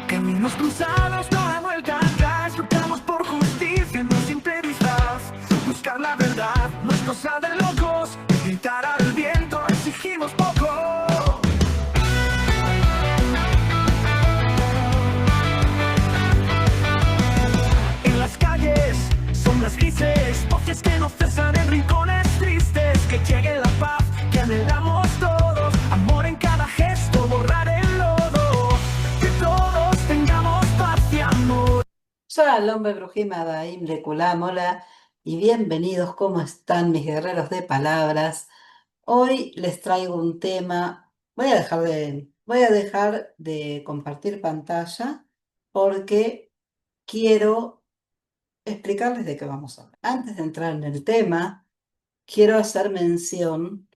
Caminos cruzados, no hay vuelta atrás. Luchamos por justicia, no siempre disfraz. Buscar la verdad no es cosa de locos. Gritar al viento, exigimos poco. En las calles, sombras grises, voces que no cesan en rincones tristes. Que llegue la paz que anhelamos todos. Amor en cada gesto, borrar el lodo. Que todos tengamos paz y amor. Shalom Bebrujim Adaim Lekulam, hola y bienvenidos. ¿Cómo están mis guerreros de palabras? Hoy les traigo un tema. Voy a dejar de compartir pantalla porque quiero explicarles de qué vamos a hablar. Antes de entrar en el tema, quiero hacer mención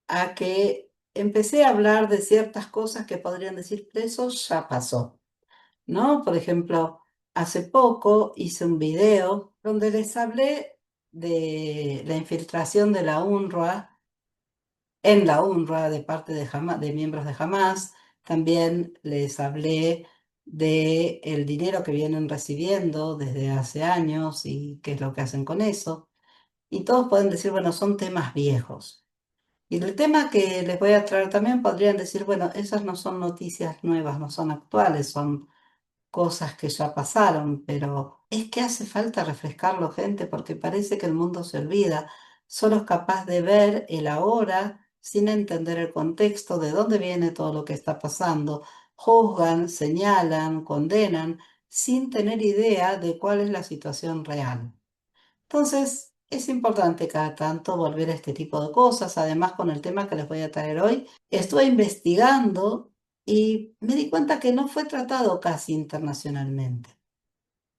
a que empecé a hablar de ciertas cosas que podrían decir, eso ya pasó, ¿no? Por ejemplo, hace poco hice un video donde les hablé de la infiltración de la UNRWA en la UNRWA de parte de miembros de Hamas. También les hablé de el dinero que vienen recibiendo desde hace años y qué es lo que hacen con eso. Y todos pueden decir, bueno, son temas viejos. Y el tema que les voy a traer también podrían decir, bueno, esas no son noticias nuevas, no son actuales, son cosas que ya pasaron, pero es que hace falta refrescarlo, gente, porque parece que el mundo se olvida. Solo es capaz de ver el ahora sin entender el contexto de dónde viene todo lo que está pasando. Juzgan, señalan, condenan, sin tener idea de cuál es la situación real. Entonces, es importante cada tanto volver a este tipo de cosas. Además, con el tema que les voy a traer hoy, estuve investigando y me di cuenta que no fue tratado casi internacionalmente.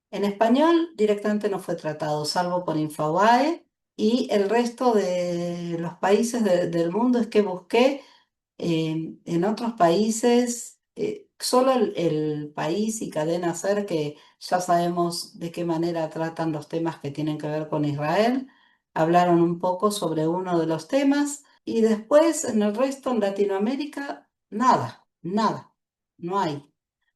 En español directamente no fue tratado, salvo por Infobae, y el resto de los países del mundo es que busqué en otros países, solo el país y Cadena Ser, que ya sabemos de qué manera tratan los temas que tienen que ver con Israel, hablaron un poco sobre uno de los temas y después en el resto, en Latinoamérica, nada, nada, no hay.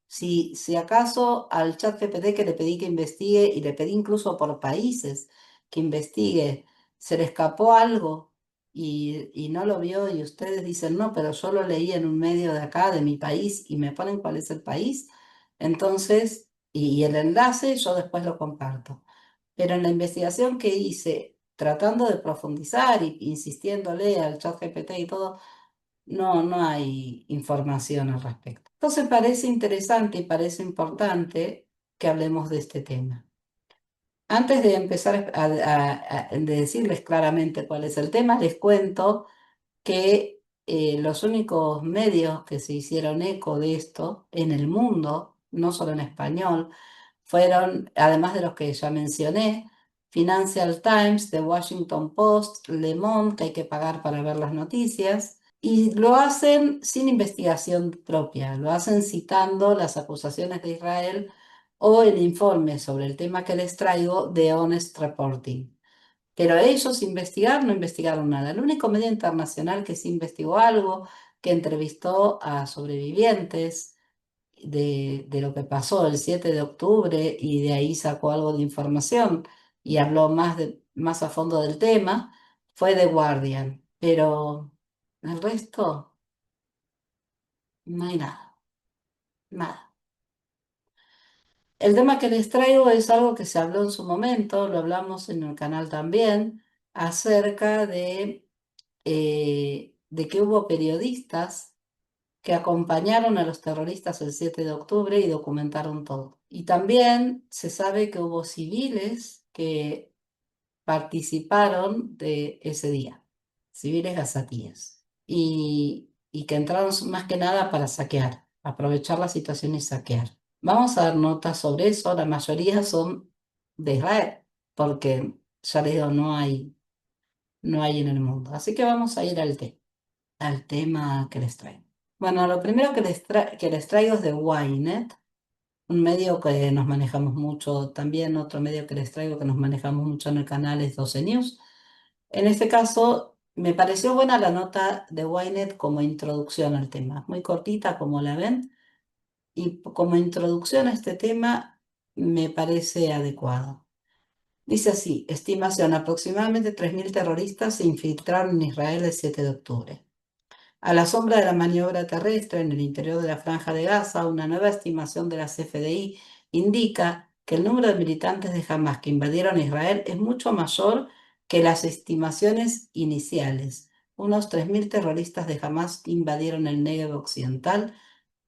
Si acaso al chat GPT que le pedí que investigue y le pedí incluso por países que investigue, se le escapó algo y no lo vio y ustedes dicen, no, pero yo lo leí en un medio de acá, de mi país, y me ponen cuál es el país, entonces, y el enlace yo después lo comparto. Pero en la investigación que hice, tratando de profundizar y insistiéndole al chat GPT y todo, no hay información al respecto. Entonces parece interesante y parece importante que hablemos de este tema. Antes de empezar de decirles claramente cuál es el tema, les cuento que los únicos medios que se hicieron eco de esto en el mundo, no solo en español, fueron, además de los que ya mencioné, Financial Times, The Washington Post, Le Monde, que hay que pagar para ver las noticias, y lo hacen sin investigación propia, lo hacen citando las acusaciones de Israel o el informe sobre el tema que les traigo de Honest Reporting. Pero ellos investigar no investigaron nada. El único medio internacional que sí investigó algo, que entrevistó a sobrevivientes de lo que pasó el 7 de octubre y de ahí sacó algo de información y habló más a fondo del tema, fue The Guardian. Pero el resto, no hay nada, nada. El tema que les traigo es algo que se habló en su momento, lo hablamos en el canal también, acerca de que hubo periodistas que acompañaron a los terroristas el 7 de octubre y documentaron todo. Y también se sabe que hubo civiles que participaron de ese día, civiles gazatíes, y que entraron más que nada para saquear, aprovechar la situación y saquear. Vamos a dar notas sobre eso, la mayoría son de Israel, porque ya les digo, no hay en el mundo. Así que vamos a ir al tema que les traigo. Bueno, lo primero que les traigo es de Ynet, un medio que nos manejamos mucho, también otro medio que les traigo que nos manejamos mucho en el canal es 12 News. En este caso, Me pareció buena la nota de Ynet como introducción al tema, muy cortita como la ven, y como introducción a este tema me parece adecuado. Dice así, estimación, aproximadamente 3.000 terroristas se infiltraron en Israel el 7 de octubre. A la sombra de la maniobra terrestre en el interior de la Franja de Gaza, una nueva estimación de la CFDI indica que el número de militantes de Hamas que invadieron Israel es mucho mayor que las estimaciones iniciales. Unos 3.000 terroristas de Hamas invadieron el Negev occidental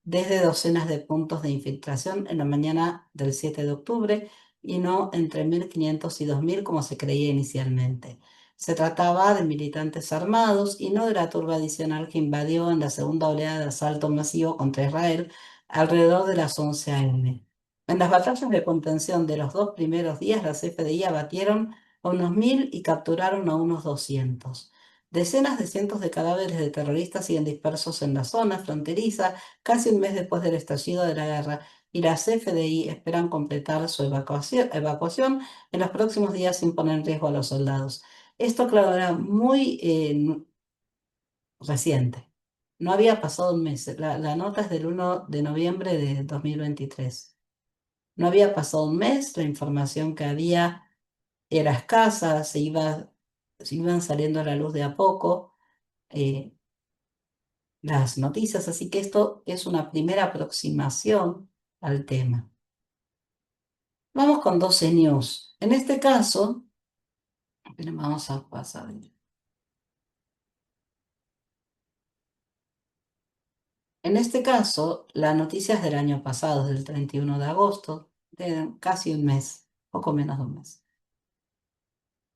desde docenas de puntos de infiltración en la mañana del 7 de octubre y no entre 1.500 y 2.000 como se creía inicialmente. Se trataba de militantes armados y no de la turba adicional que invadió en la segunda oleada de asalto masivo contra Israel alrededor de las 11 a.m. En las batallas de contención de los dos primeros días, las FDI abatieron a unos 1.000 y capturaron a unos 200. Decenas de cientos de cadáveres de terroristas siguen dispersos en la zona fronteriza casi un mes después del estallido de la guerra, y las FDI esperan completar su evacuación en los próximos días sin poner en riesgo a los soldados. Esto, claro, era muy reciente. No había pasado un mes. La nota es del 1 de noviembre de 2023. No había pasado un mes, la información que había era escasa, se iban saliendo a la luz de a poco. eh, las noticias, así que esto es una primera aproximación al tema. Vamos con 12 News. En este caso, miren, vamos a pasar. En este caso, la noticia es del año pasado, del 31 de agosto, de casi un mes, poco menos de un mes.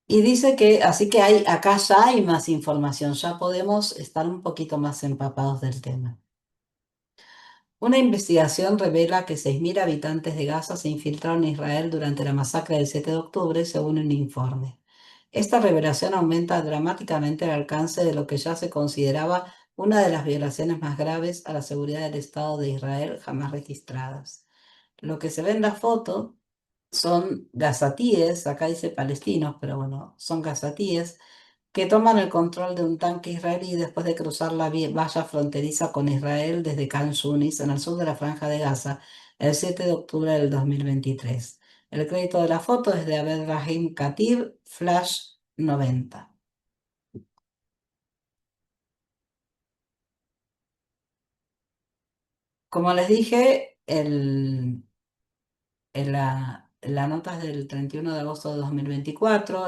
Y dice que, así que acá ya hay más información, ya podemos estar un poquito más empapados del tema. Una investigación revela que 6.000 habitantes de Gaza se infiltraron en Israel durante la masacre del 7 de octubre, según un informe. Esta revelación aumenta dramáticamente el alcance de lo que ya se consideraba una de las violaciones más graves a la seguridad del Estado de Israel jamás registradas. Lo que se ve en la foto son gazatíes, acá dice palestinos, pero bueno, son gazatíes que toman el control de un tanque israelí después de cruzar la valla fronteriza con Israel desde Khan Yunis, en el sur de la Franja de Gaza, el 7 de octubre del 2023. El crédito de la foto es de Abed Rahim Khatib, Flash 90. Como les dije, la nota es del 31 de agosto de 2024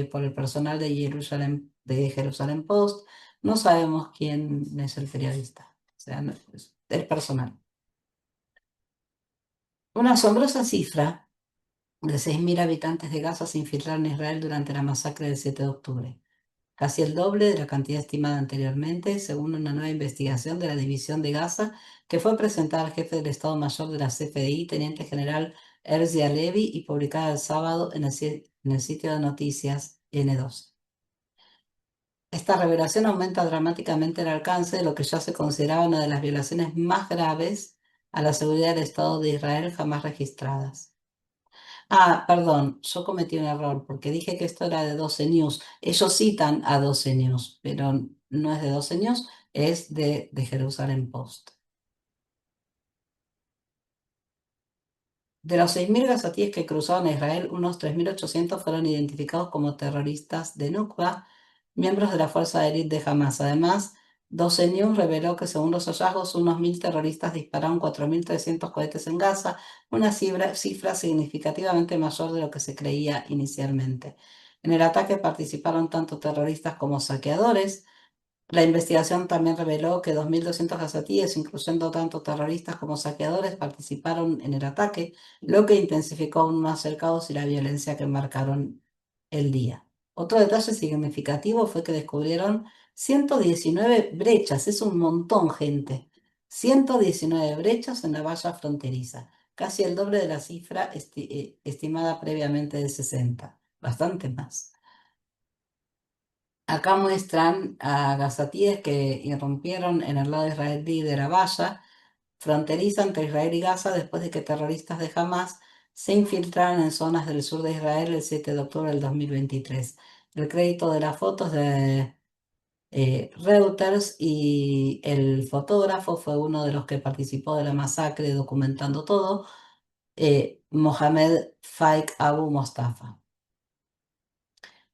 por el personal de Jerusalem Post. No sabemos quién es el periodista, o sea, es el personal. Una asombrosa cifra de 6.000 habitantes de Gaza se infiltraron en Israel durante la masacre del 7 de octubre, casi el doble de la cantidad estimada anteriormente, según una nueva investigación de la División de Gaza que fue presentada al jefe del Estado Mayor de la CFDI, Teniente General Herzi Halevi, y publicada el sábado en el sitio de noticias N2. Esta revelación aumenta dramáticamente el alcance de lo que ya se consideraba una de las violaciones más graves a la seguridad del Estado de Israel jamás registradas. Ah, perdón, yo cometí un error porque dije que esto era de 12 News. Ellos citan a 12 News, pero no es de 12 News, es de Jerusalem Post. De los 6.000 gazatíes que cruzaron a Israel, unos 3.800 fueron identificados como terroristas de Nukba, miembros de la fuerza de élite de Hamas. Además, 12 News reveló que según los hallazgos, unos 1.000 terroristas dispararon 4.300 cohetes en Gaza, una cifra significativamente mayor de lo que se creía inicialmente. En el ataque participaron tanto terroristas como saqueadores. La investigación también reveló que 2.200 gazatíes, incluyendo tanto terroristas como saqueadores, participaron en el ataque, lo que intensificó aún más el caos y la violencia que marcaron el día. Otro detalle significativo fue que descubrieron 119 brechas, es un montón, gente. 119 brechas en la valla fronteriza, casi el doble de la cifra estimada previamente de 60, bastante más. Acá muestran a gazatíes que irrumpieron en el lado israelí de la valla fronteriza entre Israel y Gaza después de que terroristas de Hamas se infiltraran en zonas del sur de Israel el 7 de octubre del 2023. El crédito de la foto es de Reuters, y el fotógrafo fue uno de los que participó de la masacre documentando todo, Mohamed Faik Abu Mustafa.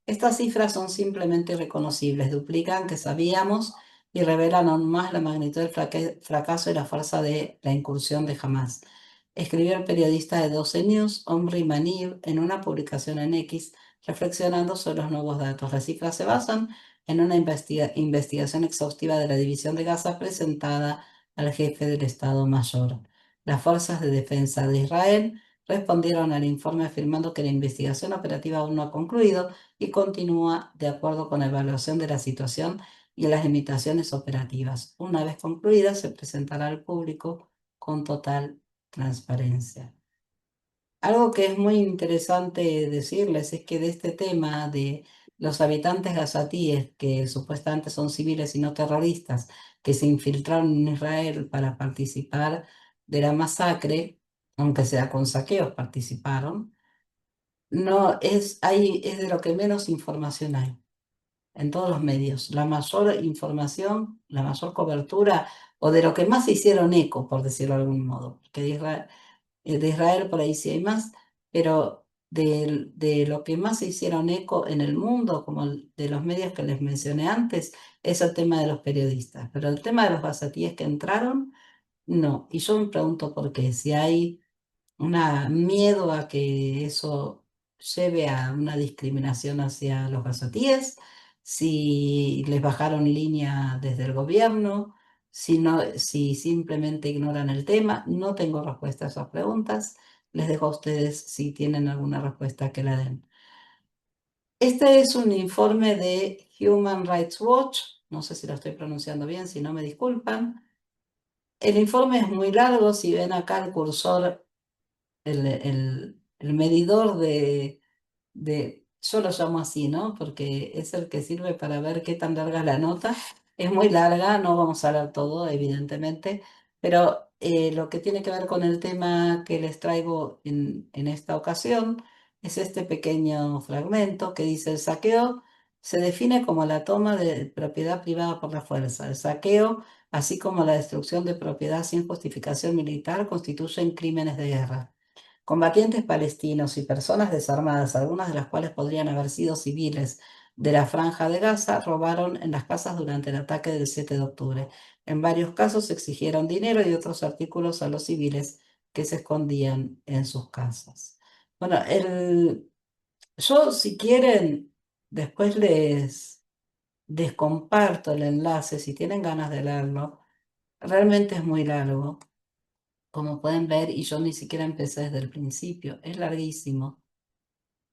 Estas cifras son simplemente irreconocibles, duplican que sabíamos y revelan aún más la magnitud del fracaso y la fuerza de la incursión de Hamas. Escribió el periodista de 12 News, Omri Manib, en una publicación en X, reflexionando sobre los nuevos datos. Las cifras se basan en una investigación exhaustiva de la División de Gaza presentada al jefe del Estado Mayor. Las fuerzas de defensa de Israel respondieron al informe afirmando que la investigación operativa aún no ha concluido y continúa de acuerdo con la evaluación de la situación y las limitaciones operativas. Una vez concluida, se presentará al público con total transparencia. Algo que es muy interesante decirles es que de este tema de los habitantes gazatíes, que supuestamente son civiles y no terroristas, que se infiltraron en Israel para participar de la masacre, aunque sea con saqueos participaron, no es, es de lo que menos información hay en todos los medios. La mayor información, la mayor cobertura, o de lo que más se hicieron eco, por decirlo de algún modo, porque de Israel por ahí sí hay más, pero de lo que más se hicieron eco en el mundo, como de los medios que les mencioné antes, es el tema de los periodistas. Pero el tema de los basatíes que entraron, no. Y yo me pregunto por qué, si hay miedo a que eso lleve a una discriminación hacia los gazatíes, si les bajaron línea desde el gobierno, si no, si simplemente ignoran el tema. No tengo respuesta a esas preguntas. Les dejo a ustedes si tienen alguna respuesta que la den. Este es un informe de Human Rights Watch. No sé si lo estoy pronunciando bien, si no me disculpan. El informe es muy largo. Si ven acá el cursor, el medidor yo lo llamo así, ¿no? Porque es el que sirve para ver qué tan larga es la nota. Es muy larga, no vamos a hablar todo, evidentemente, pero lo que tiene que ver con el tema que les traigo en esta ocasión es este pequeño fragmento que dice: el saqueo se define como la toma de propiedad privada por la fuerza. El saqueo, así como la destrucción de propiedad sin justificación militar, constituyen crímenes de guerra. Combatientes palestinos y personas desarmadas, algunas de las cuales podrían haber sido civiles de la Franja de Gaza, robaron en las casas durante el ataque del 7 de octubre. En varios casos exigieron dinero y otros artículos a los civiles que se escondían en sus casas. Bueno, yo, si quieren, después les comparto el enlace si tienen ganas de leerlo. Realmente es muy largo, como pueden ver, y yo ni siquiera empecé desde el principio. Es larguísimo,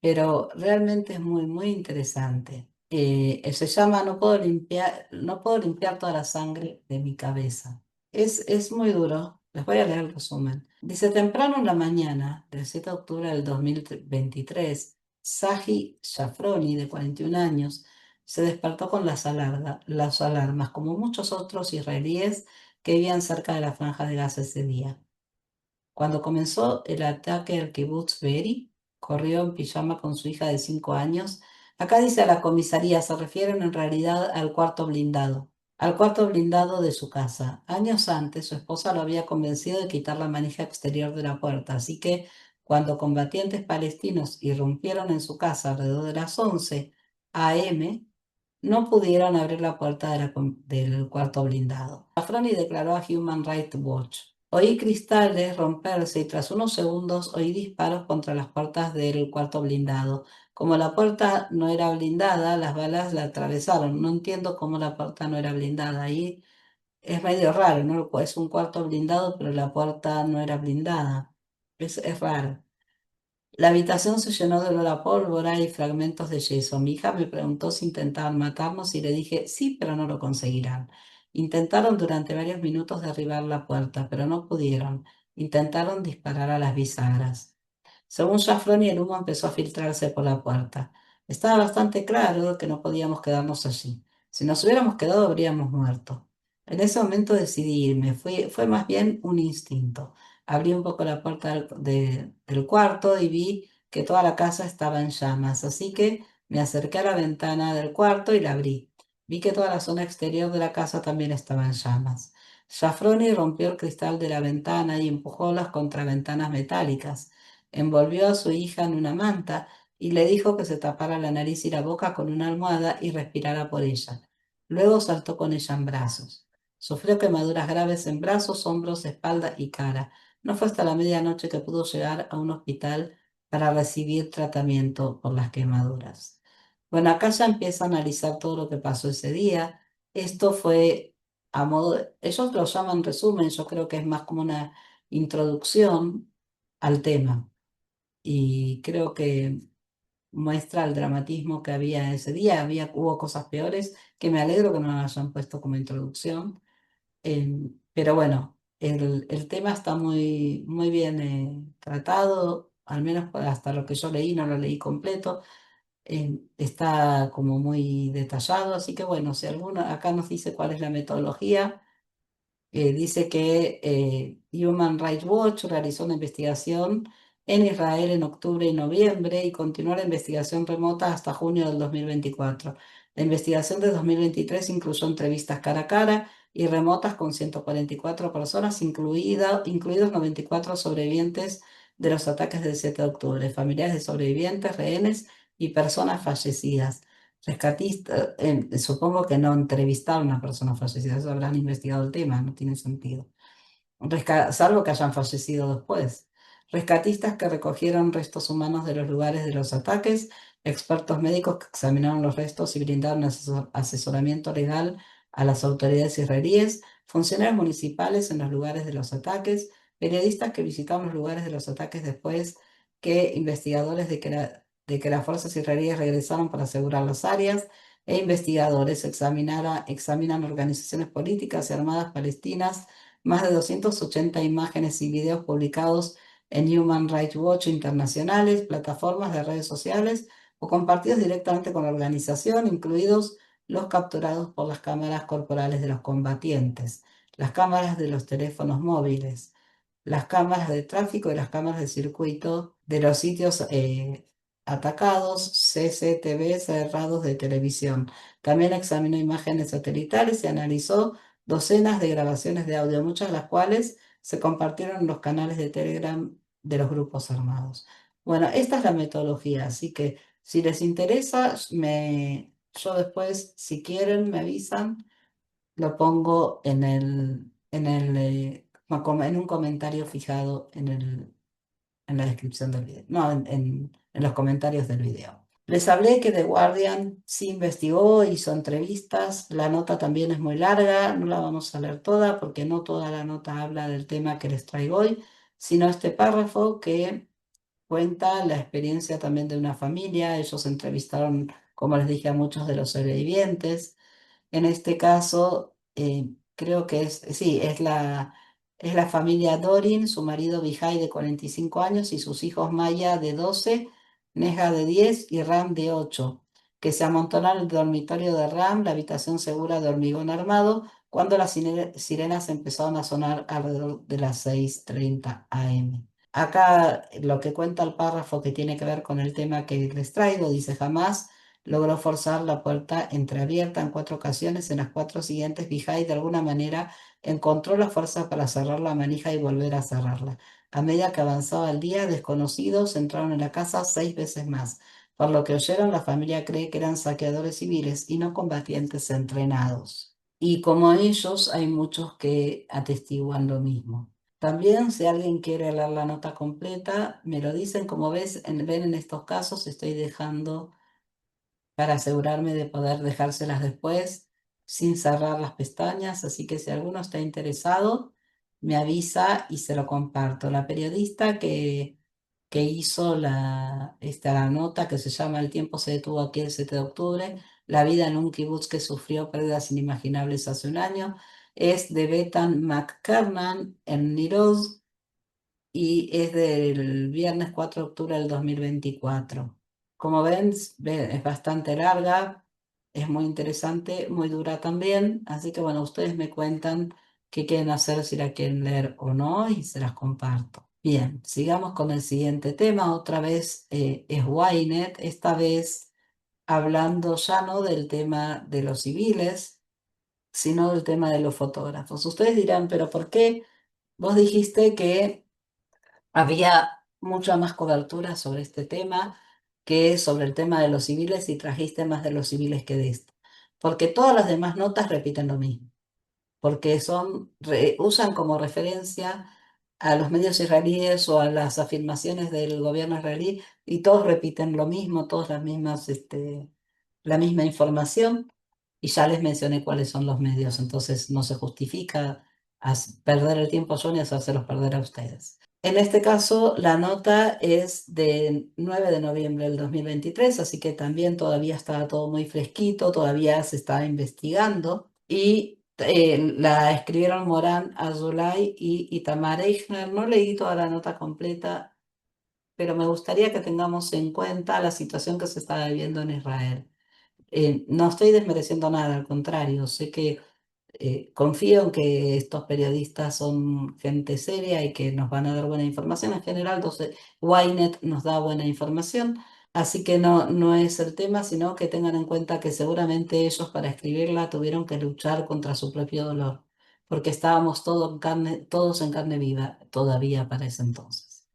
pero realmente es muy, muy interesante. Se llama No puedo limpiar toda la sangre de mi cabeza. Es muy duro. Les voy a leer el resumen. Dice: temprano en la mañana del 7 de octubre del 2023, Saji Shafroni, de 41 años, se despertó con las alarmas, como muchos otros israelíes que vivían cerca de la franja de Gaza ese día. Cuando comenzó el ataque al kibutz Be'eri, corrió en pijama con su hija de 5 años. Acá dice a la comisaría, se refieren en realidad al cuarto blindado de su casa. Años antes, su esposa lo había convencido de quitar la manija exterior de la puerta, así que cuando combatientes palestinos irrumpieron en su casa alrededor de las 11 a.m., no pudieron abrir la puerta del cuarto blindado. Afroni declaró a Human Rights Watch: oí cristales romperse y tras unos segundos oí disparos contra las puertas del cuarto blindado. Como la puerta no era blindada, las balas la atravesaron. No entiendo cómo la puerta no era blindada. Ahí es medio raro, ¿no? Es un cuarto blindado, pero la puerta no era blindada. Es raro. La habitación se llenó de olor a pólvora y fragmentos de yeso. Mi hija me preguntó si intentaban matarnos y le dije: sí, pero no lo conseguirán. Intentaron durante varios minutos derribar la puerta, pero no pudieron. Intentaron disparar a las bisagras. Según Jafroni, el humo empezó a filtrarse por la puerta. Estaba bastante claro que no podíamos quedarnos allí. Si nos hubiéramos quedado, habríamos muerto. En ese momento decidí irme. Fue más bien un instinto. Abrí un poco la puerta del cuarto y vi que toda la casa estaba en llamas, así que me acerqué a la ventana del cuarto y la abrí. Vi que toda la zona exterior de la casa también estaba en llamas. Safroni rompió el cristal de la ventana y empujó las contraventanas metálicas. Envolvió a su hija en una manta y le dijo que se tapara la nariz y la boca con una almohada y respirara por ella. Luego saltó con ella en brazos. Sufrió quemaduras graves en brazos, hombros, espalda y cara. No fue hasta la medianoche que pudo llegar a un hospital para recibir tratamiento por las quemaduras. Bueno, acá ya empieza a analizar todo lo que pasó ese día. Esto fue a modo, ellos lo llaman resumen, yo creo que es más como una introducción al tema. Y creo que muestra el dramatismo que había ese día. Hubo cosas peores que me alegro que no las hayan puesto como introducción. Pero bueno, el tema está muy, muy bien tratado, al menos hasta lo que yo leí, no lo leí completo. Está como muy detallado, así que bueno, si alguno acá nos dice cuál es la metodología. Dice que Human Rights Watch realizó una investigación en Israel en octubre y noviembre y continuó la investigación remota hasta junio del 2024. La investigación de 2023 incluyó entrevistas cara a cara y remotas con 144 personas, incluidos 94 sobrevivientes de los ataques del 7 de octubre, familiares de sobrevivientes, rehenes y personas fallecidas. Rescatistas, supongo que no entrevistaron a personas fallecidas, eso habrán investigado el tema, no tiene sentido. Salvo que hayan fallecido después. Rescatistas que recogieron restos humanos de los lugares de los ataques, expertos médicos que examinaron los restos y brindaron asesoramiento legal a las autoridades israelíes, funcionarios municipales en los lugares de los ataques, periodistas que visitaron los lugares de los ataques después que investigadores de que las fuerzas israelíes regresaron para asegurar las áreas, e investigadores examinan organizaciones políticas y armadas palestinas. Más de 280 imágenes y videos publicados en Human Rights Watch internacionales, plataformas de redes sociales o compartidos directamente con la organización, incluidos los capturados por las cámaras corporales de los combatientes, las cámaras de los teléfonos móviles, las cámaras de tráfico y las cámaras de circuito de los sitios atacados, CCTV cerrados de televisión. También examinó imágenes satelitales y analizó docenas de grabaciones de audio, muchas de las cuales se compartieron en los canales de Telegram de los grupos armados. Bueno, esta es la metodología, así que si les interesa, yo después, si quieren, me avisan, lo pongo en un comentario fijado en la descripción del video, no, en los comentarios del video. Les hablé que The Guardian sí investigó, hizo entrevistas, la nota también es muy larga, no la vamos a leer toda porque no toda la nota habla del tema que les traigo hoy, sino este párrafo que cuenta la experiencia también de una familia. Ellos entrevistaron, como les dije, a muchos de los sobrevivientes. En este caso, creo que sí, es la familia Dorin, su marido Vijay de 45 años y sus hijos Maya de 12, Neja de 10 y Ram de 8, que se amontonaron en el dormitorio de Ram, la habitación segura de hormigón armado, cuando las sirenas empezaron a sonar alrededor de las 6:30 am. Acá lo que cuenta el párrafo que tiene que ver con el tema que les traigo, dice: jamás logró forzar la puerta entreabierta en 4 ocasiones. En las 4 siguientes, Vijay de alguna manera encontró la fuerza para cerrar la manija y volver a cerrarla. A medida que avanzaba el día, desconocidos entraron en la casa 6 veces más. Por lo que oyeron, la familia cree que eran saqueadores civiles y no combatientes entrenados. Y como ellos, hay muchos que atestiguan lo mismo. También, si alguien quiere leer la nota completa, me lo dicen. Como ven en estos casos, estoy dejando para asegurarme de poder dejárselas después sin cerrar las pestañas. Así que si alguno está interesado, me avisa y se lo comparto. La periodista que hizo esta nota, que se llama El tiempo se detuvo aquí el 7 de octubre, la vida en un kibutz que sufrió pérdidas inimaginables hace un año, es de Bethan McKernan en Niroz y es del viernes 4 de octubre del 2024. Como ven, es bastante larga, es muy interesante, muy dura también, así que bueno, ustedes me cuentan qué quieren hacer, si la quieren leer o no, y se las comparto. Bien, sigamos con el siguiente tema. Otra vez es Ynet, esta vez hablando ya no del tema de los civiles, sino del tema de los fotógrafos. Ustedes dirán, pero ¿por qué vos dijiste que había mucha más cobertura sobre este tema que sobre el tema de los civiles y trajiste más de los civiles que de esto? Porque todas las demás notas repiten lo mismo, porque usan como referencia a los medios israelíes o a las afirmaciones del gobierno israelí y todos repiten lo mismo, todas las mismas, la misma información y ya les mencioné cuáles son los medios, entonces no se justifica perder el tiempo yo ni hacerlos perder a ustedes. En este caso, la nota es de 9 de noviembre del 2023, así que también todavía está todo muy fresquito, todavía se está investigando y la escribieron Morán Azulay y Itamar Eichner. No leí toda la nota completa, pero me gustaría que tengamos en cuenta la situación que se está viviendo en Israel. No estoy desmereciendo nada, al contrario, sé que confío en que estos periodistas son gente seria y que nos van a dar buena información. En general, entonces, Ynet nos da buena información, así que no es el tema, sino que tengan en cuenta que seguramente ellos para escribirla tuvieron que luchar contra su propio dolor, porque estábamos todos en carne viva todavía para ese entonces.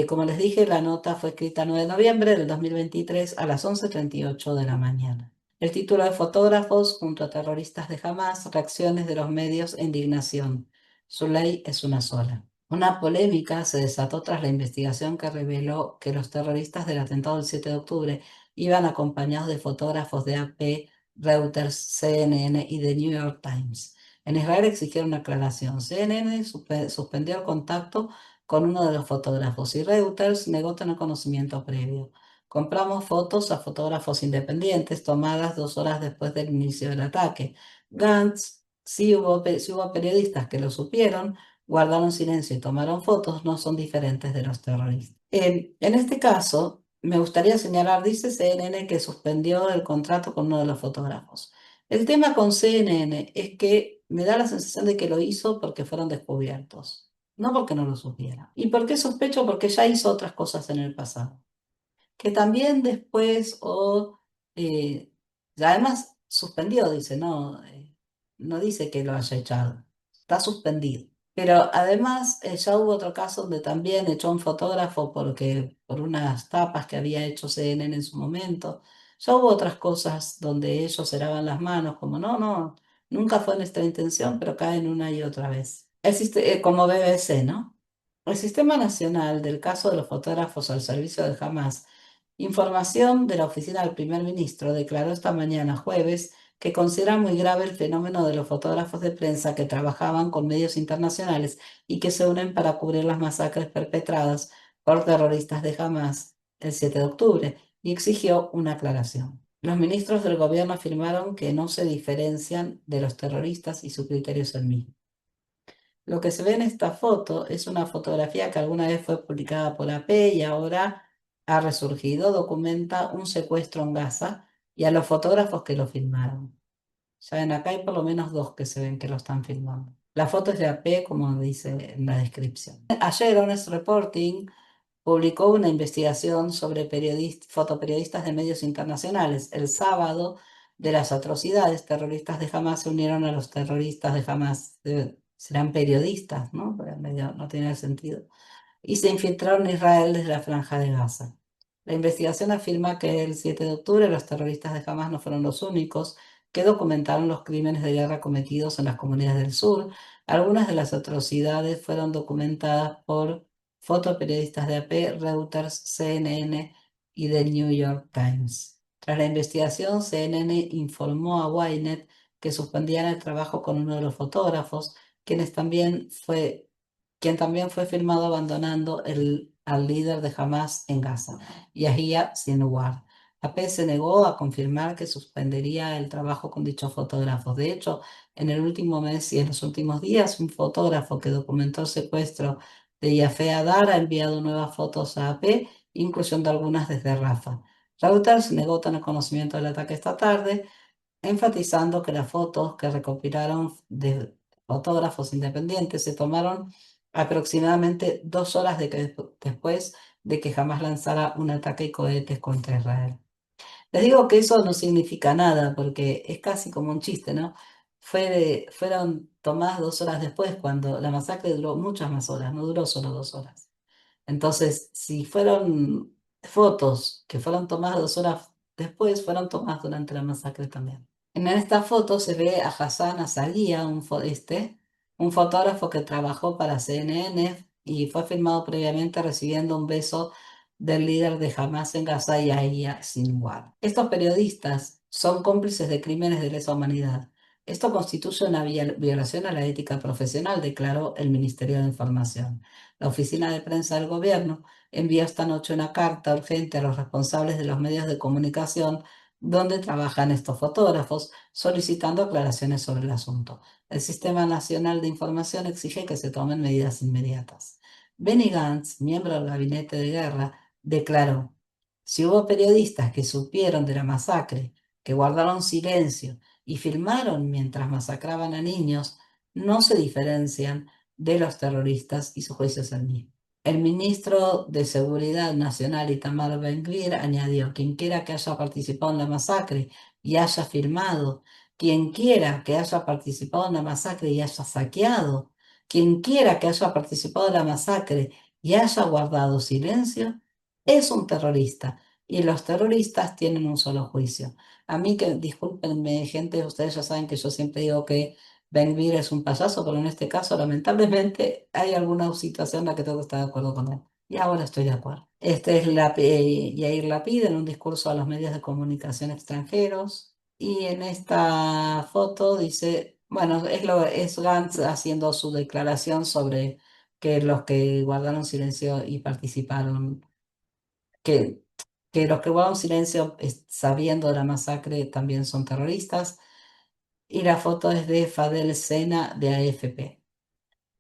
Como les dije, la nota fue escrita el 9 de noviembre del 2023 a las 11:38 de la mañana. El título de Fotógrafos junto a terroristas de Hamas, reacciones de los medios e indignación. Su ley es una sola. Una polémica se desató tras la investigación que reveló que los terroristas del atentado del 7 de octubre iban acompañados de fotógrafos de AP, Reuters, CNN y The New York Times. En Israel exigieron una aclaración. CNN suspendió el contacto con uno de los fotógrafos y Reuters negó tener conocimiento previo. Compramos fotos a fotógrafos independientes tomadas 2 horas después del inicio del ataque. Gantz, si hubo periodistas que lo supieron, guardaron silencio y tomaron fotos, no son diferentes de los terroristas. En este caso, me gustaría señalar, dice CNN que suspendió el contrato con uno de los fotógrafos. El tema con CNN es que me da la sensación de que lo hizo porque fueron descubiertos, no porque no lo supiera. ¿Y por qué sospecho? Porque ya hizo otras cosas en el pasado que también después eh, ya además suspendió, dice, no dice que lo haya echado, está suspendido. Pero además ya hubo otro caso donde también echó a un fotógrafo por unas tapas que había hecho CNN en su momento. Ya hubo otras cosas donde ellos se lavan las manos, como nunca fue nuestra intención, pero caen una y otra vez. Como BBC, ¿no? El Sistema Nacional del caso de los fotógrafos al servicio de Hamas. Información de la oficina del primer ministro declaró esta mañana jueves que considera muy grave el fenómeno de los fotógrafos de prensa que trabajaban con medios internacionales y que se unen para cubrir las masacres perpetradas por terroristas de Hamas el 7 de octubre y exigió una aclaración. Los ministros del gobierno afirmaron que no se diferencian de los terroristas y su criterio es el mismo. Lo que se ve en esta foto es una fotografía que alguna vez fue publicada por AP y ahora ha resurgido. Documenta un secuestro en Gaza y a los fotógrafos que lo filmaron. Ya ven, acá hay por lo menos dos que se ven que lo están filmando. La foto es de AP, como dice en la descripción. Ayer, Honest Reporting publicó una investigación sobre fotoperiodistas de medios internacionales. El sábado, de las atrocidades, terroristas de Hamas se unieron a los terroristas de Hamas. Serán periodistas, ¿no? Porque no tiene sentido y se infiltraron en Israel desde la Franja de Gaza. La investigación afirma que el 7 de octubre los terroristas de Hamas no fueron los únicos que documentaron los crímenes de guerra cometidos en las comunidades del sur. Algunas de las atrocidades fueron documentadas por fotoperiodistas de AP, Reuters, CNN y The New York Times. Tras la investigación, CNN informó a Ynet que suspendían el trabajo con uno de los fotógrafos, quien también fue filmado abandonando al líder de Hamas en Gaza, Yahya Sinwar. AP se negó a confirmar que suspendería el trabajo con dichos fotógrafos. De hecho, en el último mes y en los últimos días, un fotógrafo que documentó el secuestro de Yafé Adar ha enviado nuevas fotos a AP, incluyendo algunas desde Rafa. Reuters negó tener conocimiento del ataque esta tarde, enfatizando que las fotos que recopilaron de fotógrafos independientes se tomaron aproximadamente 2 horas después de que jamás lanzara un ataque y cohetes contra Israel. Les digo que eso no significa nada, porque es casi como un chiste, ¿no? Fueron tomadas 2 horas después, cuando la masacre duró muchas más horas, no duró solo 2 horas. Entonces, si fueron fotos que fueron tomadas 2 horas después, fueron tomadas durante la masacre también. En esta foto se ve a Hassan Azalia, un fotógrafo que trabajó para CNN y fue filmado previamente recibiendo un beso del líder de Hamas en Gaza, Yahya Sinwar. Estos periodistas son cómplices de crímenes de lesa humanidad. Esto constituye una violación a la ética profesional, declaró el Ministerio de Información. La Oficina de Prensa del Gobierno envió esta noche una carta urgente a los responsables de los medios de comunicación donde trabajan estos fotógrafos, solicitando aclaraciones sobre el asunto. El Sistema Nacional de Información exige que se tomen medidas inmediatas. Benny Gantz, miembro del Gabinete de Guerra, declaró: si hubo periodistas que supieron de la masacre, que guardaron silencio y filmaron mientras masacraban a niños, no se diferencian de los terroristas y su juicio es el mismo. El ministro de Seguridad Nacional, Itamar Ben-Gvir, añadió: quien quiera que haya participado en la masacre y haya filmado, quien quiera que haya participado en la masacre y haya saqueado, quien quiera que haya participado en la masacre y haya guardado silencio, es un terrorista. Y los terroristas tienen un solo juicio. A mí, que discúlpenme, gente, ustedes ya saben que yo siempre digo que Ben-Gvir es un payaso, pero en este caso, lamentablemente, hay alguna situación en la que tengo que estar de acuerdo con él. Y ahora estoy de acuerdo. Este es Yair Lapid en un discurso a los medios de comunicación extranjeros. Y en esta foto dice, bueno, es Gantz haciendo su declaración sobre que los que guardaron silencio y participaron, que, que los que guardaron silencio sabiendo de la masacre también son terroristas. Y la foto es de Fadel Sena de AFP.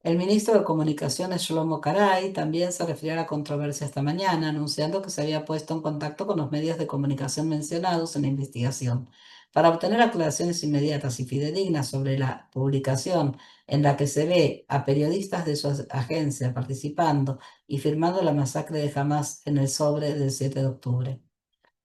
El ministro de Comunicaciones, Shlomo Caray, también se refirió a la controversia esta mañana, anunciando que se había puesto en contacto con los medios de comunicación mencionados en la investigación para obtener aclaraciones inmediatas y fidedignas sobre la publicación en la que se ve a periodistas de su agencia participando y firmando la masacre de Hamas en el sobre del 7 de octubre.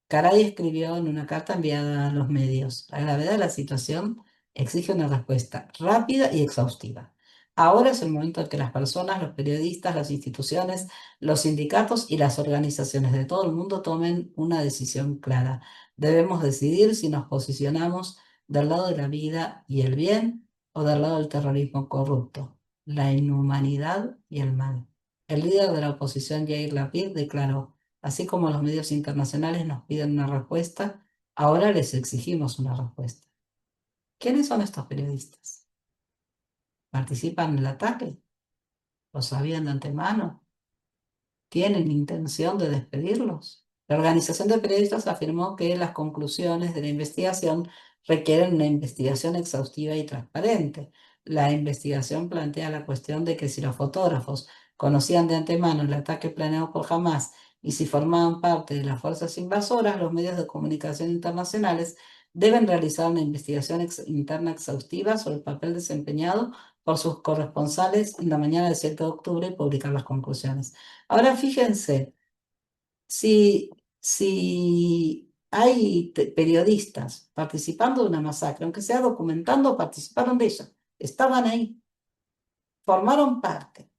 Caray escribió en una carta enviada a los medios: la gravedad de la situación exige una respuesta rápida y exhaustiva. Ahora es el momento en que las personas, los periodistas, las instituciones, los sindicatos y las organizaciones de todo el mundo tomen una decisión clara. Debemos decidir si nos posicionamos del lado de la vida y el bien o del lado del terrorismo corrupto, la inhumanidad y el mal. El líder de la oposición, Yair Lapid, declaró: así como los medios internacionales nos piden una respuesta, ahora les exigimos una respuesta. ¿Quiénes son estos periodistas? ¿Participan en el ataque? ¿Lo sabían de antemano? ¿Tienen intención de despedirlos? La Organización de Periodistas afirmó que las conclusiones de la investigación requieren una investigación exhaustiva y transparente. La investigación plantea la cuestión de que si los fotógrafos conocían de antemano el ataque planeado por Hamas y si formaban parte de las fuerzas invasoras, los medios de comunicación internacionales deben realizar una investigación interna exhaustiva sobre el papel desempeñado por sus corresponsales en la mañana del 7 de octubre y publicar las conclusiones. Ahora fíjense, si, si hay periodistas participando de una masacre, aunque sea documentando, participaron de ella, estaban ahí, formaron parte,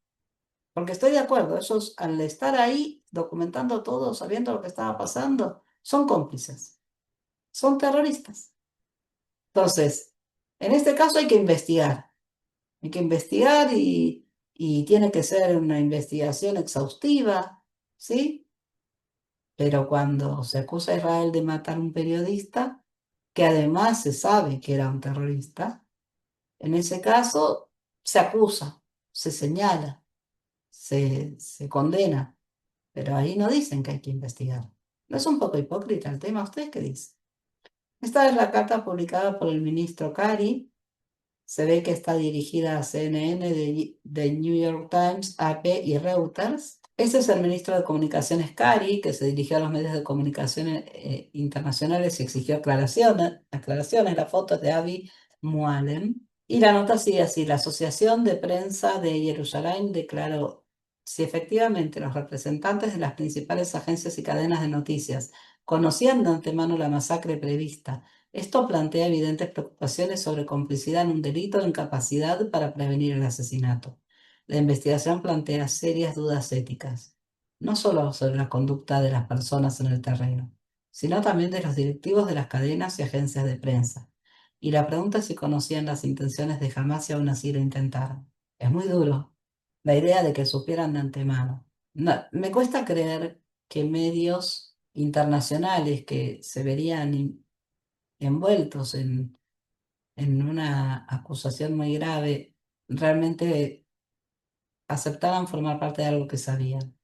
porque estoy de acuerdo, ellos al estar ahí documentando todo, sabiendo lo que estaba pasando, son cómplices, son terroristas. Entonces, en este caso hay que investigar y tiene que ser una investigación exhaustiva, ¿sí? Pero cuando se acusa a Israel de matar a un periodista, que además se sabe que era un terrorista, en ese caso se acusa, se señala, se condena, pero ahí no dicen que hay que investigar. ¿No es un poco hipócrita el tema? ¿Ustedes qué dicen? Esta es la carta publicada por el ministro Kari. Se ve que está dirigida a CNN, de New York Times, AP y Reuters. Ese es el ministro de Comunicaciones, Kari, que se dirigió a los medios de comunicación internacionales y exigió aclaraciones. La foto es de Avi Mualem. Y la nota sigue así: la Asociación de Prensa de Jerusalén declaró: si efectivamente los representantes de las principales agencias y cadenas de noticias conocían de antemano la masacre prevista. Esto plantea evidentes preocupaciones sobre complicidad en un delito e incapacidad para prevenir el asesinato. La investigación plantea serias dudas éticas, no solo sobre la conducta de las personas en el terreno, sino también de los directivos de las cadenas y agencias de prensa. Y la pregunta es si conocían las intenciones de Hamas y aún así lo intentaron. Es muy duro la idea de que supieran de antemano. Me cuesta creer que medios internacionales que se verían envueltos en una acusación muy grave realmente aceptaran formar parte de algo que sabían.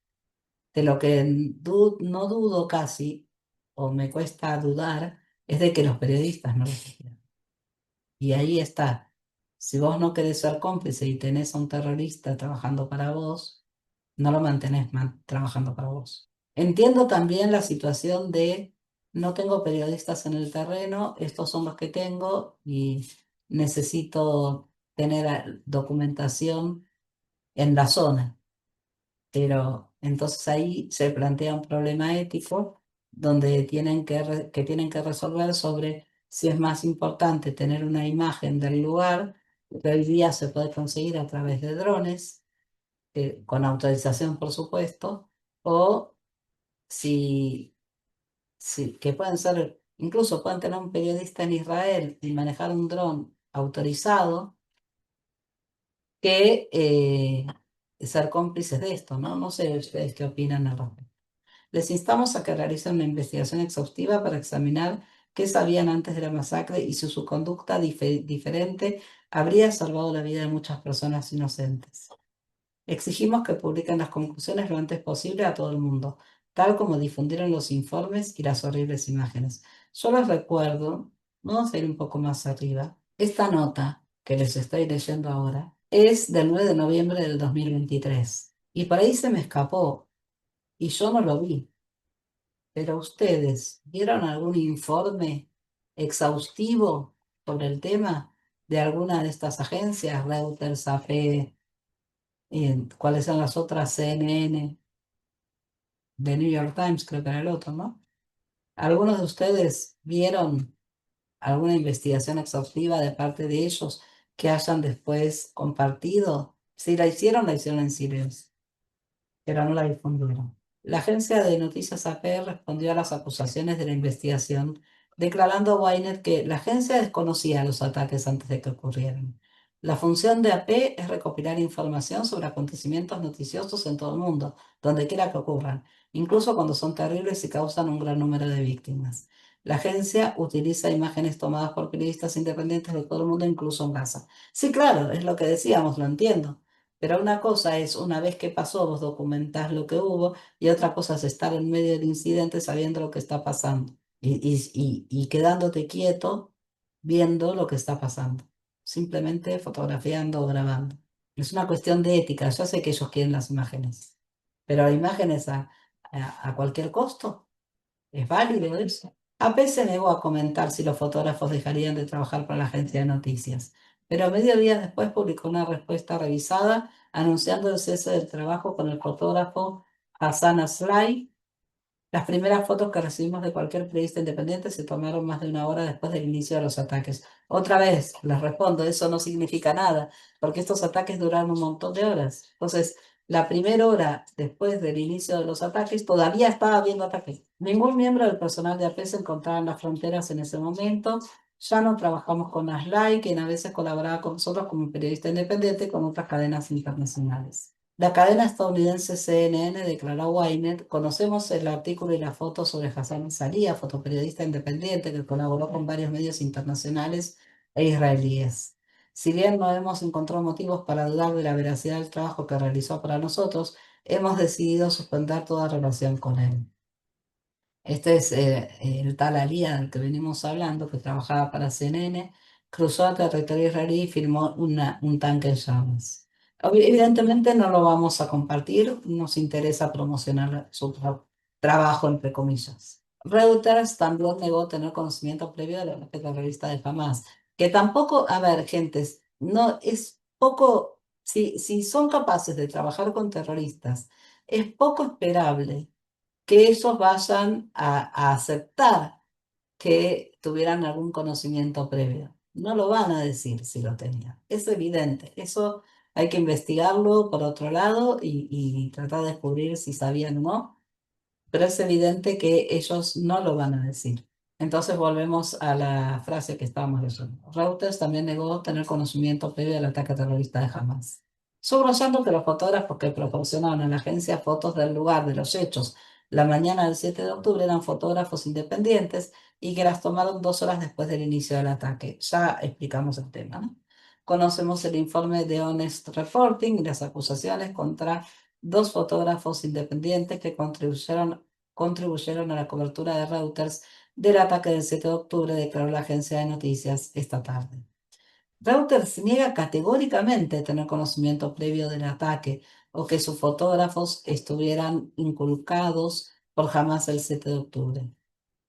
De lo que no dudo casi, o me cuesta dudar, es de que los periodistas no lo supieran. Y ahí está. Si vos no querés ser cómplice y tenés a un terrorista trabajando para vos, no lo mantenés trabajando para vos. Entiendo también la situación de no tengo periodistas en el terreno, estos son los que tengo y necesito tener documentación en la zona. Pero entonces ahí se plantea un problema ético donde tienen que resolver sobre si es más importante tener una imagen del lugar, que hoy día se puede conseguir a través de drones, con autorización por supuesto, o si, que pueden ser, incluso pueden tener un periodista en Israel y manejar un dron autorizado que ser cómplices de esto, ¿no? No sé ustedes qué opinan al respecto. Les instamos a que realicen una investigación exhaustiva para examinar qué sabían antes de la masacre y si su conducta diferente habría salvado la vida de muchas personas inocentes. Exigimos que publiquen las conclusiones lo antes posible a todo el mundo, tal como difundieron los informes y las horribles imágenes. Yo les recuerdo, vamos a ir un poco más arriba, esta nota que les estoy leyendo ahora es del 9 de noviembre del 2023 y por ahí se me escapó y yo no lo vi. Pero ustedes, ¿vieron algún informe exhaustivo sobre el tema de alguna de estas agencias, Reuters, AP, cuáles son las otras, CNN, The New York Times, creo que era el otro, ¿no? ¿Algunos de ustedes vieron alguna investigación exhaustiva de parte de ellos que hayan después compartido? Si la hicieron en silencio, pero no la difundieron. La agencia de noticias AP respondió a las acusaciones de la investigación, declarando a Wynett que la agencia desconocía los ataques antes de que ocurrieran. La función de AP es recopilar información sobre acontecimientos noticiosos en todo el mundo, donde quiera que ocurran, incluso cuando son terribles y causan un gran número de víctimas. La agencia utiliza imágenes tomadas por periodistas independientes de todo el mundo, incluso en Gaza. Sí, claro, es lo que decíamos, lo entiendo. Pero una cosa es, una vez que pasó, vos documentás lo que hubo, y otra cosa es estar en medio del incidente sabiendo lo que está pasando y quedándote quieto viendo lo que está pasando, simplemente fotografiando o grabando. Es una cuestión de ética. Yo sé que ellos quieren las imágenes, pero imágenes a cualquier costo. ¿Es válido eso? AP se negó a comentar si los fotógrafos dejarían de trabajar para la agencia de noticias, pero medio día después publicó una respuesta revisada anunciando el cese del trabajo con el fotógrafo Hassan Aslay. Las primeras fotos que recibimos de cualquier periodista independiente se tomaron más de una hora después del inicio de los ataques. Otra vez, les respondo, eso no significa nada, porque estos ataques duraron un montón de horas. Entonces, la primera hora después del inicio de los ataques todavía estaba habiendo ataques. Ningún miembro del personal de AP se encontraba en las fronteras en ese momento. Ya no trabajamos con Aslay, quien a veces colaboraba con nosotros como periodista independiente con otras cadenas internacionales. La cadena estadounidense CNN declaró a Wynett: conocemos el artículo y la foto sobre Hassan Salih, fotoperiodista independiente que colaboró con varios medios internacionales e israelíes. Si bien no hemos encontrado motivos para dudar de la veracidad del trabajo que realizó para nosotros, hemos decidido suspender toda relación con él. Este es el tal Alía del que venimos hablando, que trabajaba para CNN, cruzó a territorio israelí y filmó un tanque en llamas. Evidentemente no lo vamos a compartir, nos interesa promocionar su trabajo, entre comillas. Reuters también negó tener conocimiento previo de la ataque terrorista de Hamas, que tampoco, a ver, gentes, no es poco, si son capaces de trabajar con terroristas, es poco esperable que ellos vayan a aceptar que tuvieran algún conocimiento previo. No lo van a decir si lo tenían. Es evidente. Eso hay que investigarlo por otro lado y tratar de descubrir si sabían o no, pero es evidente que ellos no lo van a decir. Entonces volvemos a la frase que estábamos leyendo. Reuters también negó tener conocimiento previo del ataque terrorista de Hamas, subrayando que los fotógrafos que proporcionaron a la agencia fotos del lugar de los hechos la mañana del 7 de octubre eran fotógrafos independientes y que las tomaron 2 horas después del inicio del ataque. Ya explicamos el tema, ¿no? Conocemos el informe de Honest Reporting y las acusaciones contra 2 fotógrafos independientes que contribuyeron a la cobertura de Reuters del ataque del 7 de octubre, declaró la agencia de noticias esta tarde. Reuters niega categóricamente tener conocimiento previo del ataque o que sus fotógrafos estuvieran inculcados por Hamas el 7 de octubre.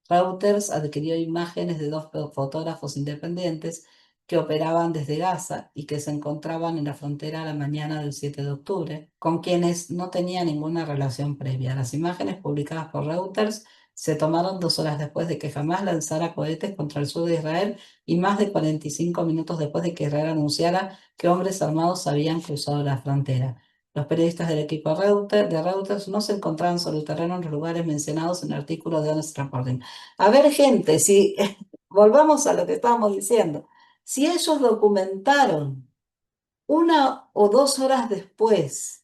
Reuters adquirió imágenes de 2 fotógrafos independientes que operaban desde Gaza y que se encontraban en la frontera la mañana del 7 de octubre, con quienes no tenía ninguna relación previa. Las imágenes publicadas por Reuters se tomaron 2 horas después de que Hamas lanzara cohetes contra el sur de Israel y más de 45 minutos después de que Israel anunciara que hombres armados habían cruzado la frontera. Los periodistas del equipo de Reuters no se encontraban sobre el terreno en los lugares mencionados en el artículo de Honest Reporting. A ver, gente, si volvamos a lo que estábamos diciendo, si ellos documentaron 1 o 2 horas después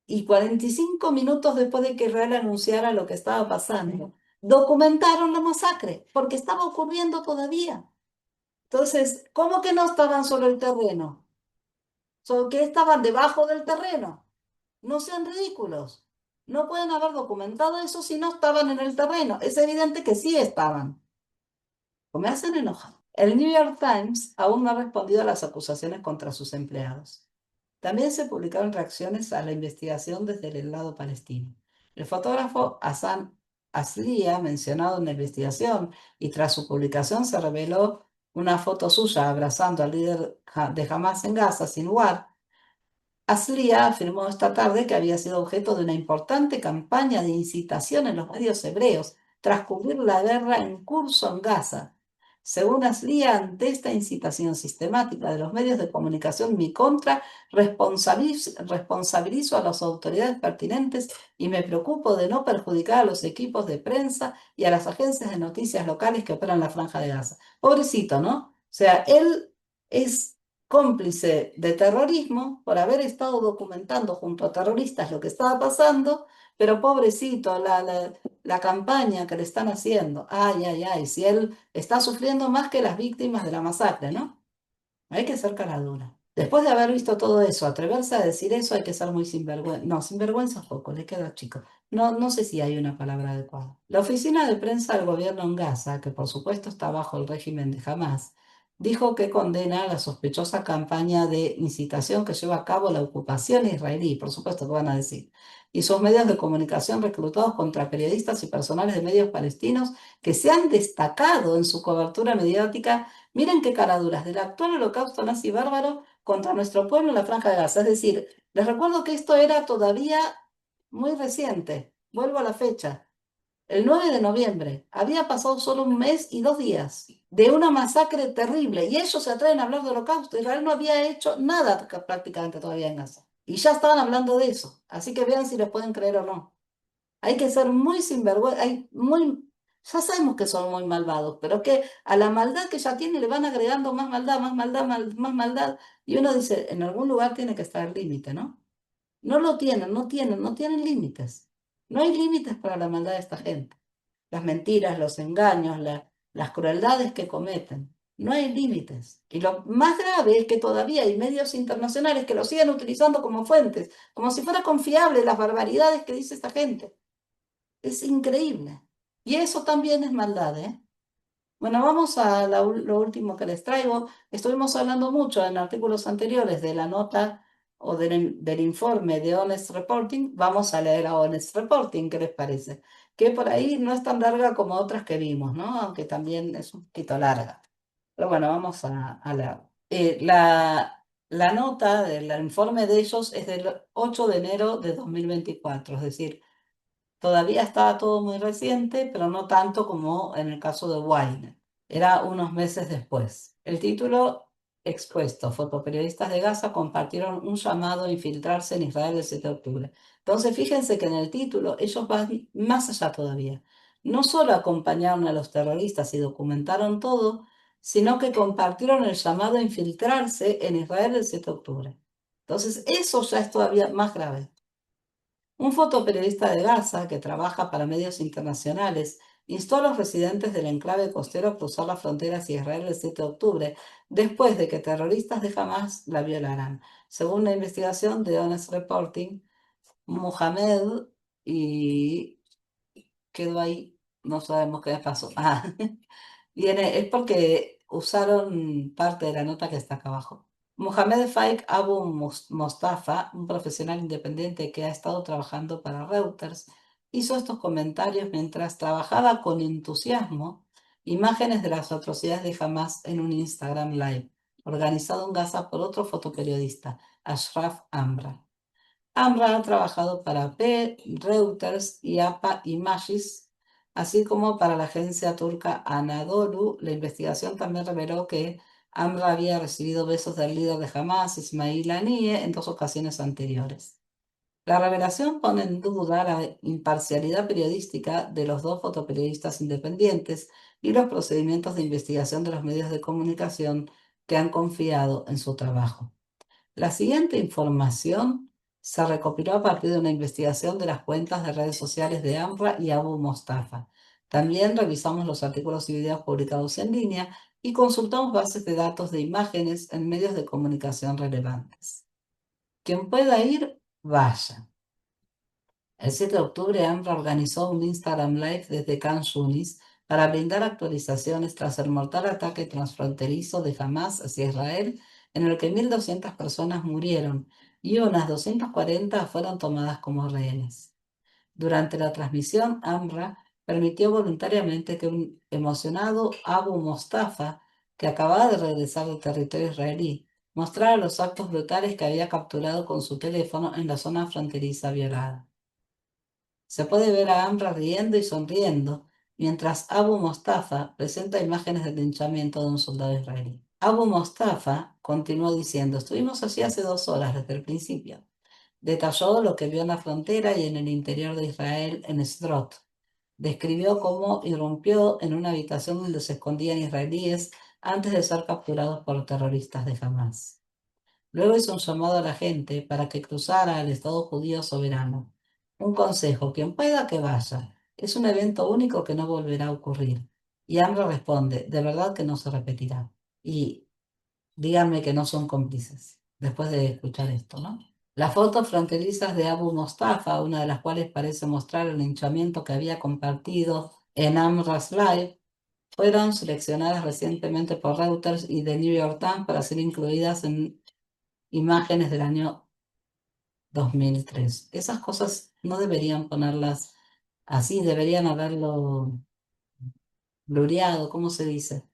y 45 minutos después de que Israel anunciara lo que estaba pasando, documentaron la masacre, porque estaba ocurriendo todavía. Entonces, ¿cómo que no estaban sobre el terreno? ¿Solo que estaban debajo del terreno? No sean ridículos. No pueden haber documentado eso si no estaban en el terreno. Es evidente que sí estaban. O me hacen enojar. El New York Times aún no ha respondido a las acusaciones contra sus empleados. También se publicaron reacciones a la investigación desde el lado palestino. El fotógrafo Hassan Aslia, mencionado en la investigación, y tras su publicación se reveló una foto suya abrazando al líder de Hamas en Gaza, Sinwar. Aslia afirmó esta tarde que había sido objeto de una importante campaña de incitación en los medios hebreos tras cubrir la guerra en curso en Gaza. Según Aslia, ante esta incitación sistemática de los medios de comunicación en mi contra, responsabilizo a las autoridades pertinentes y me preocupo de no perjudicar a los equipos de prensa y a las agencias de noticias locales que operan la Franja de Gaza. Pobrecito, ¿no? O sea, él es cómplice de terrorismo por haber estado documentando junto a terroristas lo que estaba pasando, pero pobrecito, la campaña que le están haciendo, ay, ay, ay, si él está sufriendo más que las víctimas de la masacre, ¿no? Hay que ser cara dura. Después de haber visto todo eso, atreverse a decir eso hay que ser muy sinvergüenza. No, sinvergüenza poco, le queda chico. No, no sé si hay una palabra adecuada. La oficina de prensa del gobierno en Gaza, que por supuesto está bajo el régimen de Hamas, dijo que condena la sospechosa campaña de incitación que lleva a cabo la ocupación israelí, por supuesto que van a decir, y sus medios de comunicación reclutados contra periodistas y personales de medios palestinos que se han destacado en su cobertura mediática. Miren qué caraduras del actual holocausto nazi bárbaro contra nuestro pueblo en la Franja de Gaza. Es decir, les recuerdo que esto era todavía muy reciente. Vuelvo a la fecha. El 9 de noviembre. Había pasado solo 1 mes y 2 días de una masacre terrible. Y ellos se atreven a hablar de holocausto. Israel no había hecho nada prácticamente todavía en Gaza. Y ya estaban hablando de eso. Así que vean si les pueden creer o no. Hay que ser muy sinvergüenza, ya sabemos que son muy malvados, pero que a la maldad que ya tiene le van agregando más maldad, más maldad, más maldad. Y uno dice, en algún lugar tiene que estar el límite, ¿no? No lo tienen, no tienen límites. No hay límites para la maldad de esta gente. Las mentiras, los engaños, las crueldades que cometen. No hay límites. Y lo más grave es que todavía hay medios internacionales que lo siguen utilizando como fuentes, como si fuera confiable las barbaridades que dice esta gente. Es increíble. Y eso también es maldad, ¿eh? Bueno, vamos a lo último que les traigo. Estuvimos hablando mucho en artículos anteriores de la nota o del informe de Honest Reporting. Vamos a leer a Honest Reporting, ¿qué les parece? Que por ahí no es tan larga como otras que vimos, ¿no? Aunque también es un poquito larga. Pero bueno, vamos a leer. La nota del informe de ellos es del 8 de enero de 2024, es decir, Todavía estaba todo muy reciente, pero no tanto como en el caso de Wayne. Era unos meses después. El título expuesto, fotoperiodistas de Gaza compartieron un llamado a infiltrarse en Israel el 7 de octubre. Entonces, fíjense que en el título ellos van más allá todavía. No solo acompañaron a los terroristas y documentaron todo, sino que compartieron el llamado a infiltrarse en Israel el 7 de octubre. Entonces, eso ya es todavía más grave. Un fotoperiodista de Gaza que trabaja para medios internacionales instó a los residentes del enclave costero a cruzar la frontera hacia Israel el 7 de octubre, después de que terroristas de Hamas la violaran. Según la investigación de Honest Reporting, Mohamed y quedó ahí, no sabemos qué pasó. Es porque usaron parte de la nota que está acá abajo. Mohamed Faik Abu Mostafa, un profesional independiente que ha estado trabajando para Reuters, hizo estos comentarios mientras trabajaba con entusiasmo imágenes de las atrocidades de Hamas en un Instagram Live, organizado en Gaza por otro fotoperiodista, Ashraf Amra. Amra ha trabajado para AP, Reuters y APA Images, así como para la agencia turca Anadolu. La investigación también reveló que Amra había recibido besos del líder de Hamas, Ismail Haniyeh, en 2 ocasiones anteriores. La revelación pone en duda la imparcialidad periodística de los dos fotoperiodistas independientes y los procedimientos de investigación de los medios de comunicación que han confiado en su trabajo. La siguiente información se recopiló a partir de una investigación de las cuentas de redes sociales de Amra y Abu Mostafa. También revisamos los artículos y videos publicados en línea y consultamos bases de datos de imágenes en medios de comunicación relevantes. Quien pueda ir, vaya. El 7 de octubre, AMRA organizó un Instagram Live desde Khan Yunis para brindar actualizaciones tras el mortal ataque transfronterizo de Hamas hacia Israel, en el que 1.200 personas murieron y unas 240 fueron tomadas como rehenes. Durante la transmisión, AMRA permitió voluntariamente que un emocionado Abu Mostafa, que acababa de regresar del territorio israelí, mostrara los actos brutales que había capturado con su teléfono en la zona fronteriza violada. Se puede ver a Amra riendo y sonriendo, mientras Abu Mostafa presenta imágenes del linchamiento de un soldado israelí. Abu Mostafa continuó diciendo: estuvimos allí hace 2 horas desde el principio. Detalló lo que vio en la frontera y en el interior de Israel en Sderot. Describió cómo irrumpió en una habitación donde se escondían israelíes antes de ser capturados por terroristas de Hamas. Luego hizo un llamado a la gente para que cruzara al Estado judío soberano. Un consejo: quien pueda que vaya. Es un evento único que no volverá a ocurrir. Y AMLO responde: de verdad que no se repetirá. Y díganme que no son cómplices, después de escuchar esto, ¿no? Las fotos fronterizas de Abu Mostafa, una de las cuales parece mostrar el linchamiento que había compartido en AMRA's Live, fueron seleccionadas recientemente por Reuters y The New York Times para ser incluidas en imágenes del año 2003. Esas cosas no deberían ponerlas así, deberían haberlo blureado, ¿cómo se dice?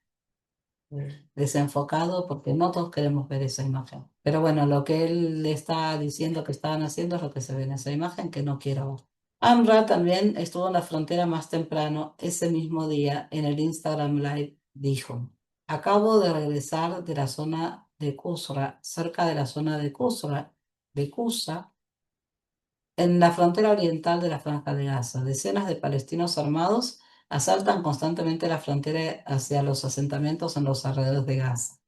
Desenfocado, porque no todos queremos ver esa imagen. Pero bueno, lo que él le está diciendo que estaban haciendo es lo que se ve en esa imagen que no quiero ver. Amra también estuvo en la frontera más temprano ese mismo día. En el Instagram Live dijo: acabo de regresar de la zona de Kusra, cerca de la zona de Kusa, en la frontera oriental de la Franja de Gaza. Decenas de palestinos armados asaltan constantemente la frontera hacia los asentamientos en los alrededores de Gaza.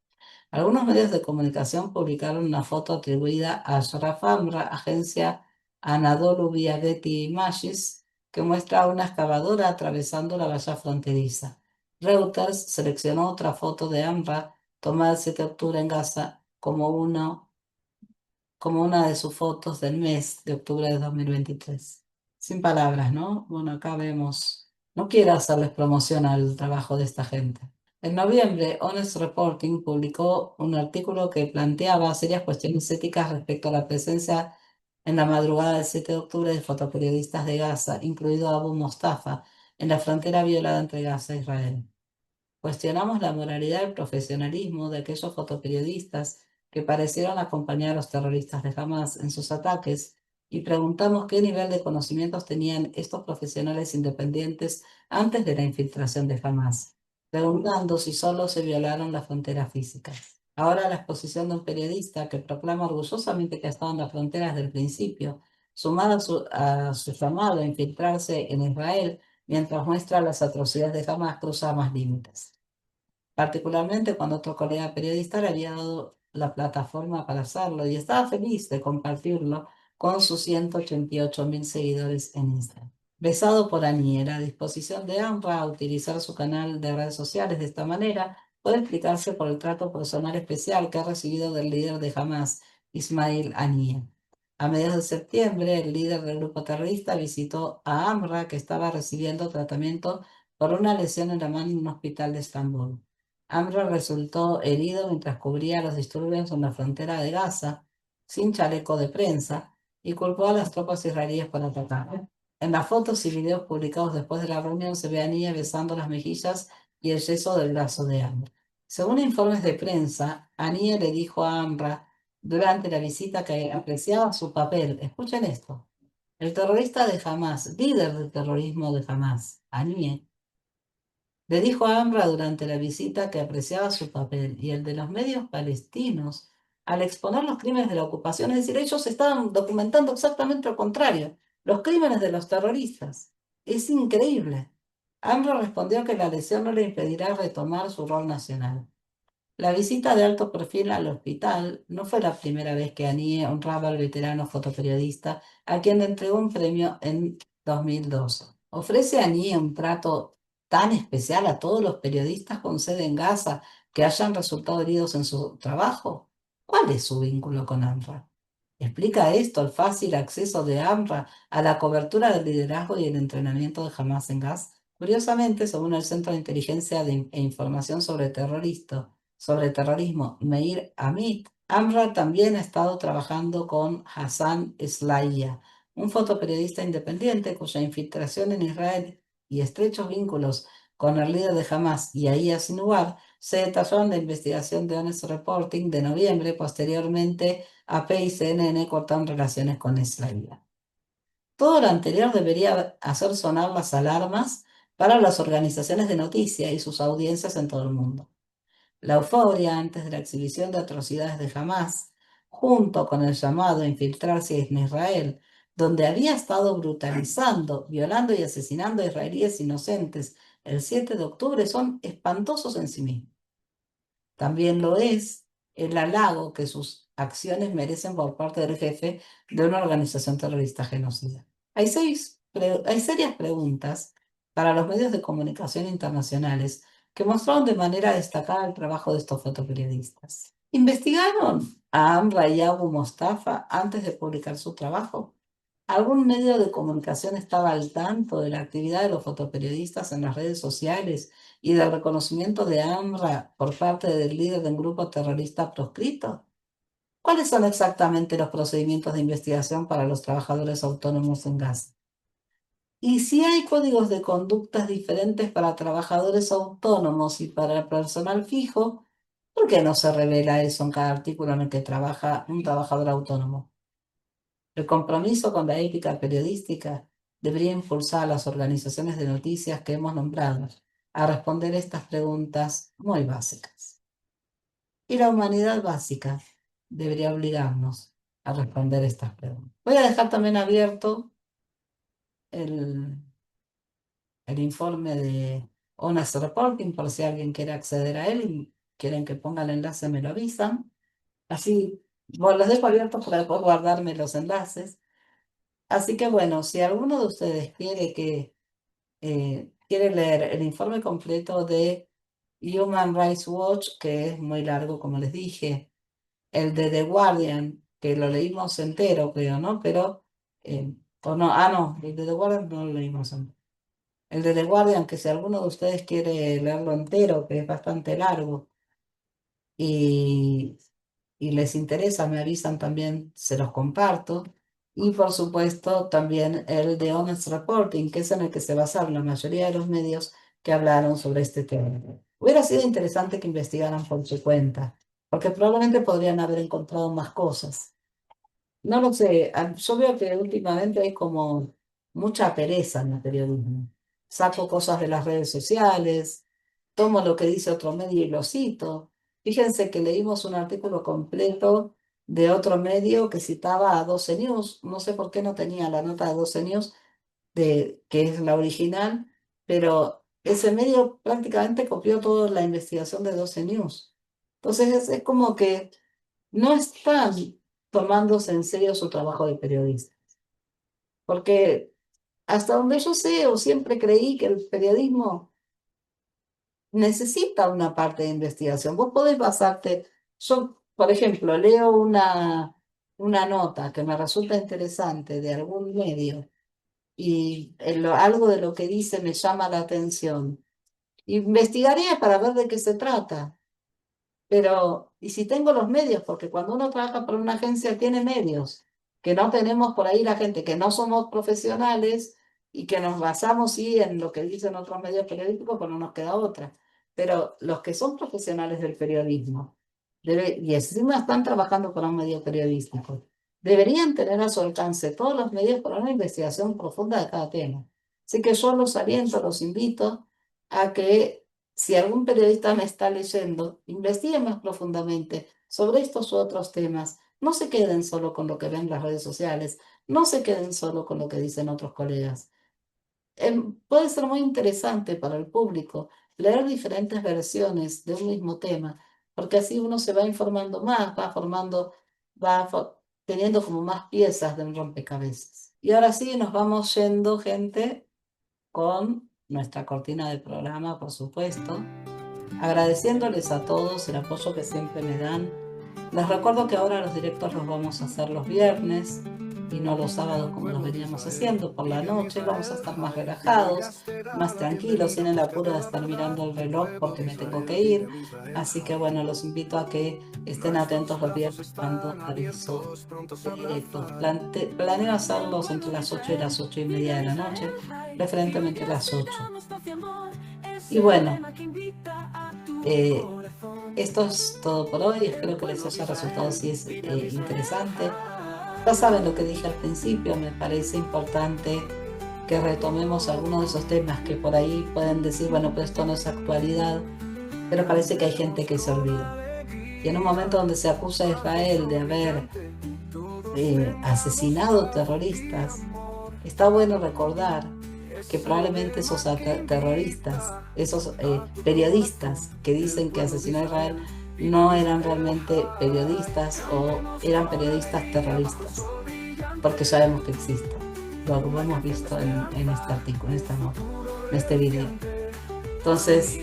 Algunos medios de comunicación publicaron una foto atribuida a Ashraf Amra, agencia Anadolu via Getty Images, que muestra a una excavadora atravesando la valla fronteriza. Reuters seleccionó otra foto de Amra tomada el 7 de octubre en Gaza como una de sus fotos del mes de octubre de 2023. Sin palabras, ¿no? Bueno, acá vemos. No quiero hacerles promoción al trabajo de esta gente. En noviembre, Honest Reporting publicó un artículo que planteaba serias cuestiones éticas respecto a la presencia en la madrugada del 7 de octubre de fotoperiodistas de Gaza, incluido Abu Mostafa, en la frontera violada entre Gaza e Israel. Cuestionamos la moralidad y el profesionalismo de aquellos fotoperiodistas que parecieron acompañar a los terroristas de Hamas en sus ataques y preguntamos qué nivel de conocimientos tenían estos profesionales independientes antes de la infiltración de Hamas, preguntando si solo se violaron las fronteras físicas. Ahora la exposición de un periodista que proclama orgullosamente que ha estado en las fronteras desde el principio, sumada a su llamado a infiltrarse en Israel, mientras muestra las atrocidades de Hamas, cruza más límites. Particularmente cuando otro colega periodista le había dado la plataforma para hacerlo y estaba feliz de compartirlo con sus 188.000 seguidores en Instagram. Besado por Annie, la disposición de AMRA a utilizar su canal de redes sociales de esta manera puede explicarse por el trato personal especial que ha recibido del líder de Hamas, Ismail Haniyeh. A mediados de septiembre, el líder del grupo terrorista visitó a AMRA, que estaba recibiendo tratamiento por una lesión en la mano en un hospital de Estambul. AMRA resultó herido mientras cubría los disturbios en la frontera de Gaza, sin chaleco de prensa, y culpó a las tropas israelíes por atacar. En las fotos y videos publicados después de la reunión se ve a Nia besando las mejillas y el yeso del brazo de AMRA. Según informes de prensa, Ania le dijo a AMRA durante la visita que apreciaba su papel. Escuchen esto. El terrorista de Hamas, líder del terrorismo de Hamas, Ania, le dijo a AMRA durante la visita que apreciaba su papel y el de los medios palestinos al exponer los crímenes de la ocupación. Es decir, ellos estaban documentando exactamente lo contrario, los crímenes de los terroristas. Es increíble. AMRA respondió que la lesión no le impedirá retomar su rol nacional. La visita de alto perfil al hospital no fue la primera vez que Anie honraba al veterano fotoperiodista a quien le entregó un premio en 2012. ¿Ofrece Anie un trato tan especial a todos los periodistas con sede en Gaza que hayan resultado heridos en su trabajo? ¿Cuál es su vínculo con ANRA? ¿Explica esto el fácil acceso de ANRA a la cobertura del liderazgo y el entrenamiento de Hamas en Gaza? Curiosamente, según el Centro de Inteligencia e Información sobre terrorismo, Meir Amit, AMRA también ha estado trabajando con Hassan Slaya, un fotoperiodista independiente cuya infiltración en Israel y estrechos vínculos con el líder de Hamas, Yahya Sinwar, se detalló en la investigación de Honest Reporting de noviembre. Posteriormente, AP y CNN cortaron relaciones con Slaya. Todo lo anterior debería hacer sonar las alarmas para las organizaciones de noticias y sus audiencias en todo el mundo. La euforia antes de la exhibición de atrocidades de Hamas, junto con el llamado a infiltrarse en Israel, donde había estado brutalizando, violando y asesinando a israelíes inocentes el 7 de octubre, son espantosos en sí mismos. También lo es el halago que sus acciones merecen por parte del jefe de una organización terrorista genocida. Hay serias preguntas para los medios de comunicación internacionales que mostraron de manera destacada el trabajo de estos fotoperiodistas. ¿Investigaron a Amra y Abu Mustafa antes de publicar su trabajo? ¿Algún medio de comunicación estaba al tanto de la actividad de los fotoperiodistas en las redes sociales y del reconocimiento de AMRA por parte del líder de un grupo terrorista proscrito? ¿Cuáles son exactamente los procedimientos de investigación para los trabajadores autónomos en Gaza? Y si hay códigos de conductas diferentes para trabajadores autónomos y para el personal fijo, ¿por qué no se revela eso en cada artículo en el que trabaja un trabajador autónomo? El compromiso con la ética periodística debería impulsar a las organizaciones de noticias que hemos nombrado a responder estas preguntas muy básicas. Y la humanidad básica debería obligarnos a responder estas preguntas. Voy a dejar también abierto el, el informe de Honest Reporting por si alguien quiere acceder a él y quieren que ponga el enlace, me lo avisan. Así, bueno, los dejo abiertos para después guardarme los enlaces. Así que bueno, si alguno de ustedes quiere leer el informe completo de Human Rights Watch, que es muy largo, como les dije, el de The Guardian, que lo leímos entero, creo, ¿no? Pero, o no, no, el de The Guardian no lo leímos entero. El de The Guardian, que si alguno de ustedes quiere leerlo entero, que es bastante largo, y, y les interesa, me avisan también, se los comparto. Y por supuesto también el de Honest Reporting, que es en el que se basaron la mayoría de los medios que hablaron sobre este tema. Hubiera sido interesante que investigaran por su cuenta, porque probablemente podrían haber encontrado más cosas. No lo sé, yo veo que últimamente hay como mucha pereza en el periodismo. Saco cosas de las redes sociales, tomo lo que dice otro medio y lo cito. Fíjense que leímos un artículo completo de otro medio que citaba a 12 News. No sé por qué no tenía la nota de 12 News, que es la original, pero ese medio prácticamente copió toda la investigación de 12 News. Entonces es como que no están tomándose en serio su trabajo de periodista, porque hasta donde yo sé o siempre creí que el periodismo necesita una parte de investigación. Vos podés basarte, yo, por ejemplo, leo una nota que me resulta interesante de algún medio y algo de lo que dice me llama la atención. Investigaría para ver de qué se trata. Pero, ¿y si tengo los medios? Porque cuando uno trabaja por una agencia tiene medios, que no tenemos por ahí la gente, que no somos profesionales y que nos basamos sí en lo que dicen otros medios periodísticos, pues no nos queda otra. Pero los que son profesionales del periodismo, y encima están trabajando con un medio periodístico, deberían tener a su alcance todos los medios para una investigación profunda de cada tema. Así que yo los aliento, los invito a que si algún periodista me está leyendo, investigue más profundamente sobre estos u otros temas. No se queden solo con lo que ven en las redes sociales, no se queden solo con lo que dicen otros colegas. Puede ser muy interesante para el público leer diferentes versiones de un mismo tema, porque así uno se va informando más, va formando, teniendo como más piezas de un rompecabezas. Y ahora sí, nos vamos yendo, gente, con nuestra cortina de programa, por supuesto, agradeciéndoles a todos el apoyo que siempre me dan. Les recuerdo que ahora los directos los vamos a hacer los viernes y no los sábados como los veníamos haciendo por la noche. Vamos a estar más relajados, más tranquilos, sin el apuro de estar mirando el reloj porque me tengo que ir. Así que bueno, los invito a que estén atentos los viernes cuando aviso de directos. Planeo hacerlos entre las 8 y las 8:30 de la noche, preferentemente las 8. Y bueno, eh, esto es todo por hoy. Espero que les haya resultado si es interesante. Ya saben lo que dije al principio, me parece importante que retomemos algunos de esos temas que por ahí pueden decir, bueno, pues esto no es actualidad, pero parece que hay gente que se olvida. Y en un momento donde se acusa a Israel de haber asesinado terroristas, está bueno recordar que probablemente esos terroristas, esos periodistas que dicen que asesinó a Israel, no eran realmente periodistas o eran periodistas terroristas, porque sabemos que existen. Lo hemos visto en este artículo, en esta nota, en este video. Entonces,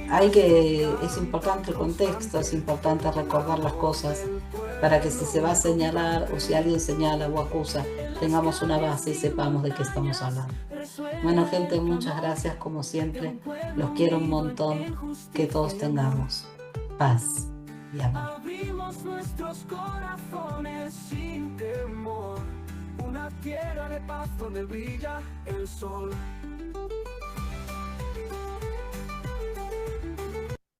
es importante el contexto, es importante recordar las cosas para que si se va a señalar o si alguien señala o acusa, tengamos una base y sepamos de qué estamos hablando. Bueno, gente, muchas gracias como siempre. Los quiero un montón. Que todos tengamos paz y amor. Abrimos nuestros corazones sin temor, una tierra de paz donde brilla el sol.